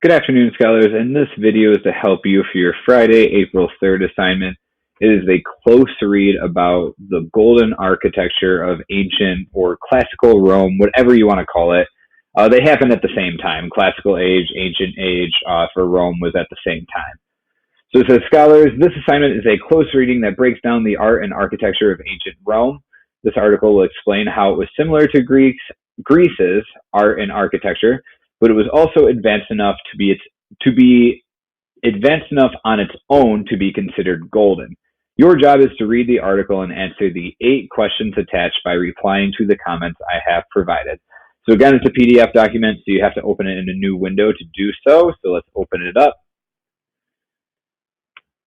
Good afternoon, scholars, and this video is to help you for your Friday, April 3rd assignment. It is a close read about the golden architecture of ancient or classical Rome, whatever you want to call it. They happen at the same time. Classical age, ancient age for Rome was at the same time. So it says, scholars, this assignment is a close reading that breaks down the art and architecture of ancient Rome. This article will explain how it was similar to Greece's art and architecture, but it was also advanced enough to be advanced enough on its own to be considered golden. Your job is to read the article and answer the 8 questions attached by replying to the comments I have provided. So again, it's a PDF document, so you have to open it in a new window to do so. So let's open it up.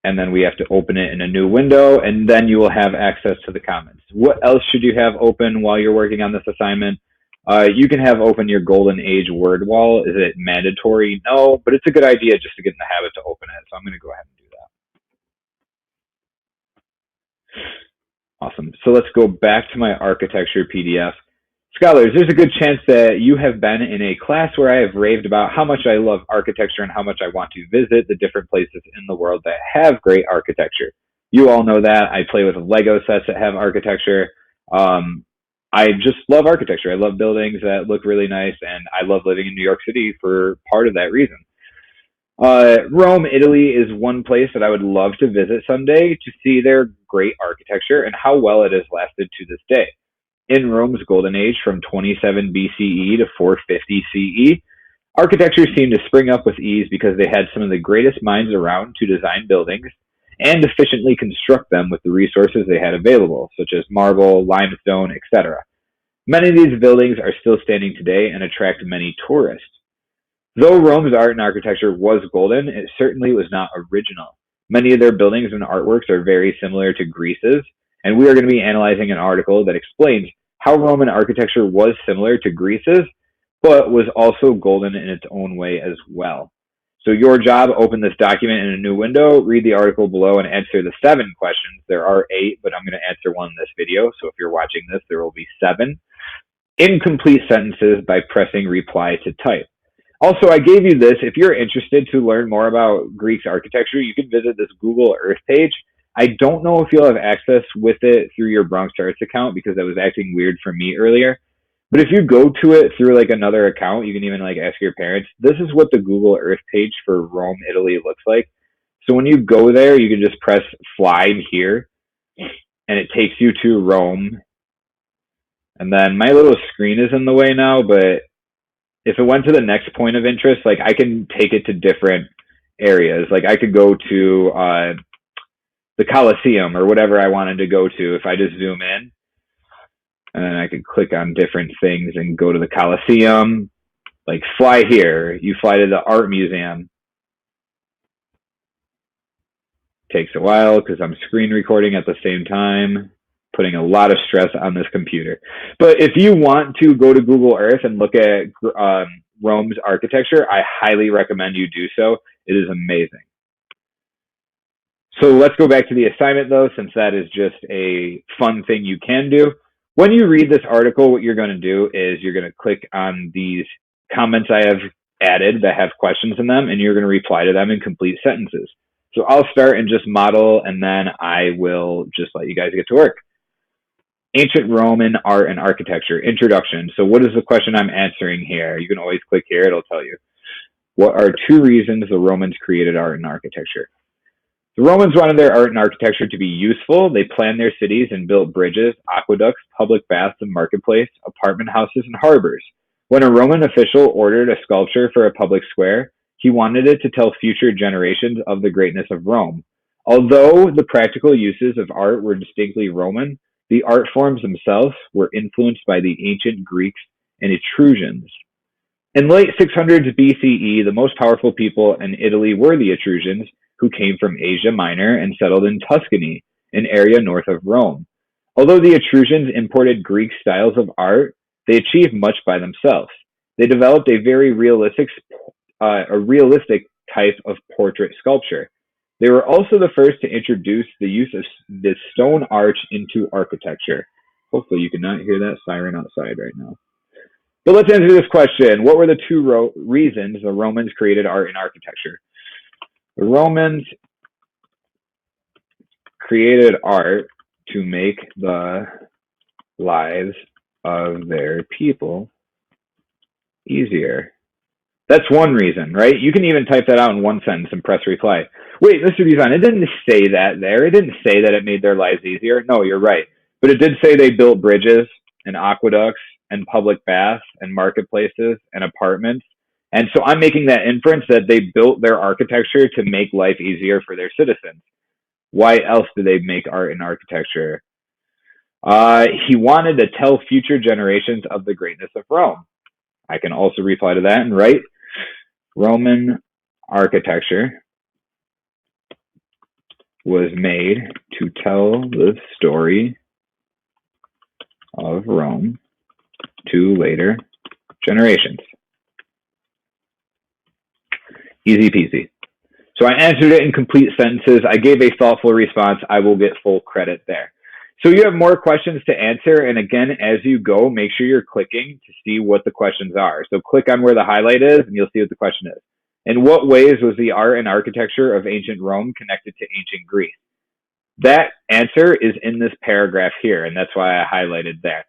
And then we have to open it in a new window, and then you will have access to the comments. What else should you have open while you're working on this assignment? You can have open your Golden Age word wall. Is it mandatory? No, but it's a good idea just to get in the habit to open it. So I'm going to go ahead and do that. Awesome. So let's go back to my architecture PDF. Scholars, there's a good chance that you have been in a class where I have raved about how much I love architecture and how much I want to visit the different places in the world that have great architecture. You all know that. I play with Lego sets that have architecture. I just love architecture. I love buildings that look really nice, and I love living in New York City for part of that reason. Rome, Italy is one place that I would love to visit someday to see their great architecture and how well it has lasted to this day. In Rome's golden age from 27 BCE to 450 CE, architecture seemed to spring up with ease because they had some of the greatest minds around to design buildings and efficiently construct them with the resources they had available, such as marble, limestone, etc. Many of these buildings are still standing today and attract many tourists. Though Rome's art and architecture was golden, it certainly was not original. Many of their buildings and artworks are very similar to Greece's, and we are going to be analyzing an article that explains how Roman architecture was similar to Greece's, but was also golden in its own way as well. So your job, open this document in a new window, read the article below, and answer the 7 questions. There are 8, but I'm going to answer one in this video. So if you're watching this, there will be 7. Incomplete sentences by pressing reply to type. Also, I gave you this. If you're interested to learn more about Greece architecture, you can visit this Google Earth page. I don't know if you'll have access with it through your Bronx Charts account because that was acting weird for me earlier. But if you go to it through like another account, you can even like ask your parents. This is what the Google Earth page for Rome, Italy looks like. So when you go there, you can just press fly here and it takes you to Rome. And then my little screen is in the way now, but if it went to the next point of interest, like I can take it to different areas. Like I could go to the Colosseum or whatever I wanted to go to if I just zoom in. And then I could click on different things and go to the Colosseum. Like fly here. You fly to the art museum. Takes a while because I'm screen recording at the same time, putting a lot of stress on this computer. But if you want to go to Google Earth and look at Rome's architecture, I highly recommend you do so. It is amazing. So let's go back to the assignment though, since that is just a fun thing you can do. When you read this article, what you're going to do is you're going to click on these comments I have added that have questions in them, and you're going to reply to them in complete sentences. So I'll start and just model, and then I will just let you guys get to work. Ancient Roman art and architecture, introduction. So what is the question I'm answering here? You can always click here, it'll tell you. What are 2 reasons the Romans created art and architecture? The Romans wanted their art and architecture to be useful. They planned their cities and built bridges, aqueducts, public baths and marketplace, apartment houses, and harbors. When a Roman official ordered a sculpture for a public square, he wanted it to tell future generations of the greatness of Rome. Although the practical uses of art were distinctly Roman, the art forms themselves were influenced by the ancient Greeks and Etruscans. In late 600s BCE, the most powerful people in Italy were the Etruscans, who came from Asia Minor and settled in Tuscany, an area north of Rome. Although the Etruscans imported Greek styles of art, they achieved much by themselves. They developed a very realistic type of portrait sculpture. They were also the first to introduce the use of the stone arch into architecture. Hopefully you cannot hear that siren outside right now. But let's answer this question. What were the two reasons the Romans created art and architecture? The Romans created art to make the lives of their people easier. That's one reason, right? You can even type that out in one sentence and press reply. Wait, Mr. Design, it didn't say that there. It didn't say that it made their lives easier. No, you're right. But it did say they built bridges and aqueducts and public baths and marketplaces and apartments. And so I'm making that inference that they built their architecture to make life easier for their citizens. Why else do they make art and architecture? He wanted to tell future generations of the greatness of Rome. I can also reply to that and write Roman architecture was made to tell the story of Rome to later generations. Easy peasy. So I answered it in complete sentences. I gave a thoughtful response. I will get full credit there. So you have more questions to answer. And again, as you go, make sure you're clicking to see what the questions are. So click on where the highlight is and you'll see what the question is. In what ways was the art and architecture of ancient Rome connected to ancient Greece? That answer is in this paragraph here, and that's why I highlighted there.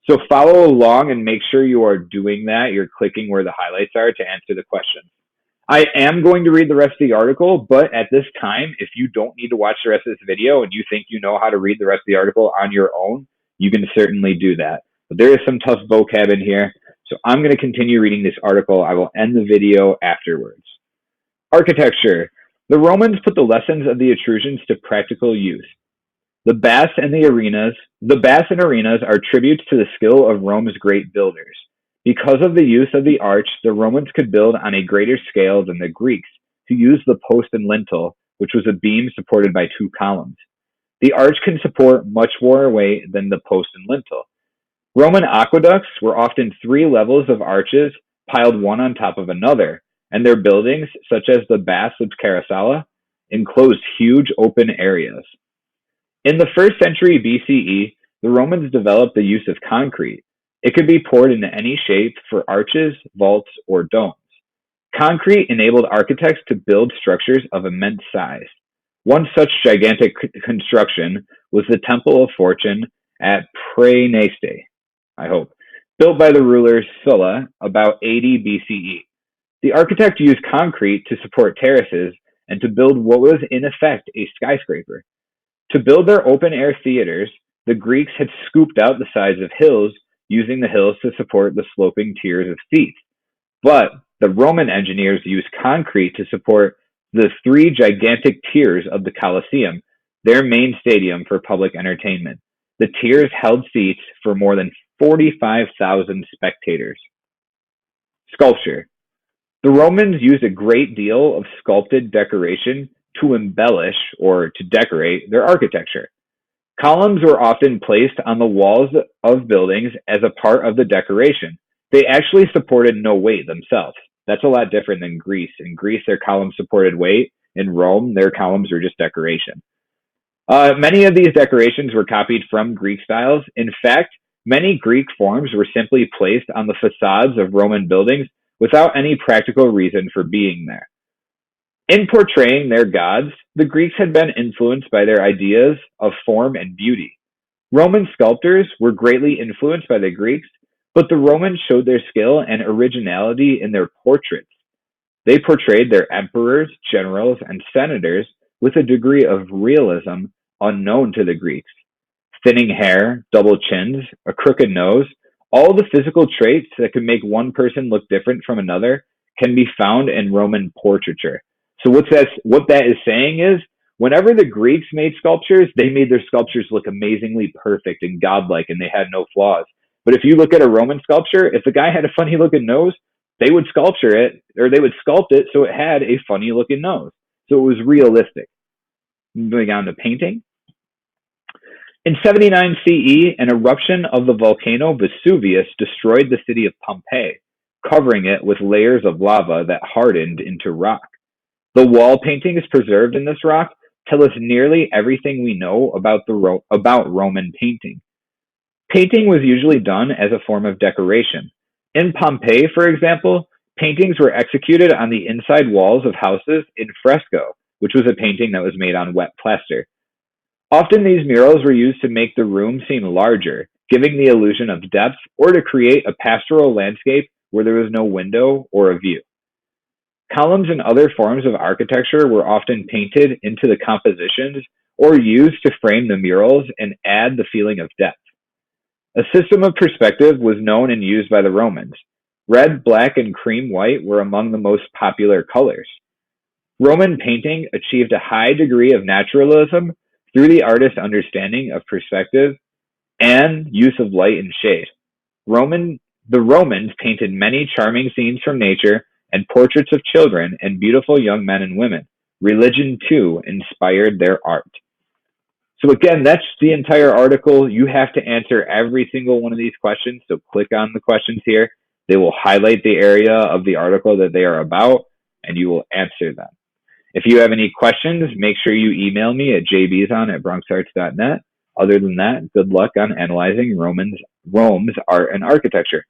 So follow along and make sure you are doing that. You're clicking where the highlights are to answer the question. I am going to read the rest of the article, but at this time, if you don't need to watch the rest of this video and you think you know how to read the rest of the article on your own, you can certainly do that. But there is some tough vocab in here, so I'm going to continue reading this article. I will end the video afterwards. Architecture. The Romans put the lessons of the Etruscans to practical use. The baths and arenas are tributes to the skill of Rome's great builders. Because of the use of the arch, the Romans could build on a greater scale than the Greeks, who used the post and lintel, which was a beam supported by two columns. The arch can support much more weight than the post and lintel. Roman aqueducts were often 3 levels of arches piled one on top of another, and their buildings, such as the Baths of Caracalla, enclosed huge open areas. In the 1st century BCE, the Romans developed the use of concrete. It could be poured into any shape for arches, vaults, or domes. Concrete enabled architects to build structures of immense size. One such gigantic construction was the Temple of Fortune at Praeneste, built by the ruler Sulla about 80 BCE. The architect used concrete to support terraces and to build what was in effect a skyscraper. To build their open-air theaters, the Greeks had scooped out the sides of hills, using the hills to support the sloping tiers of seats. But the Roman engineers used concrete to support the 3 gigantic tiers of the Colosseum, their main stadium for public entertainment. The tiers held seats for more than 45,000 spectators. Sculpture. The Romans used a great deal of sculpted decoration to embellish or to decorate their architecture. Columns were often placed on the walls of buildings as a part of the decoration. They actually supported no weight themselves. That's a lot different than Greece. In Greece, their columns supported weight. In Rome, their columns were just decoration. Many of these decorations were copied from Greek styles. In fact, many Greek forms were simply placed on the facades of Roman buildings without any practical reason for being there. In portraying their gods, the Greeks had been influenced by their ideas of form and beauty. Roman sculptors were greatly influenced by the Greeks, but the Romans showed their skill and originality in their portraits. They portrayed their emperors, generals, and senators with a degree of realism unknown to the Greeks. Thinning hair, double chins, a crooked nose, all the physical traits that could make one person look different from another can be found in Roman portraiture. So what that is saying is, whenever the Greeks made sculptures, they made their sculptures look amazingly perfect and godlike, and they had no flaws. But if you look at a Roman sculpture, if the guy had a funny looking nose, they would sculpt it so it had a funny looking nose. So it was realistic. Moving on to painting. In 79 CE, an eruption of the volcano Vesuvius destroyed the city of Pompeii, covering it with layers of lava that hardened into rock. The wall paintings preserved in this rock tell us nearly everything we know about Roman painting. Painting was usually done as a form of decoration. In Pompeii, for example, paintings were executed on the inside walls of houses in fresco, which was a painting that was made on wet plaster. Often these murals were used to make the room seem larger, giving the illusion of depth, or to create a pastoral landscape where there was no window or a view. Columns and other forms of architecture were often painted into the compositions or used to frame the murals and add the feeling of depth. A system of perspective was known and used by the Romans. Red, black, and cream white were among the most popular colors. Roman painting achieved a high degree of naturalism through the artist's understanding of perspective and use of light and shade. Roman, the Romans painted many charming scenes from nature and portraits of children and beautiful young men and women. Religion, too, inspired their art. So again, that's the entire article. You have to answer every single one of these questions. So click on the questions here. They will highlight the area of the article that they are about, and you will answer them. If you have any questions, make sure you email me at jbzon@bronxarts.net. Other than that, good luck on analyzing Rome's art and architecture.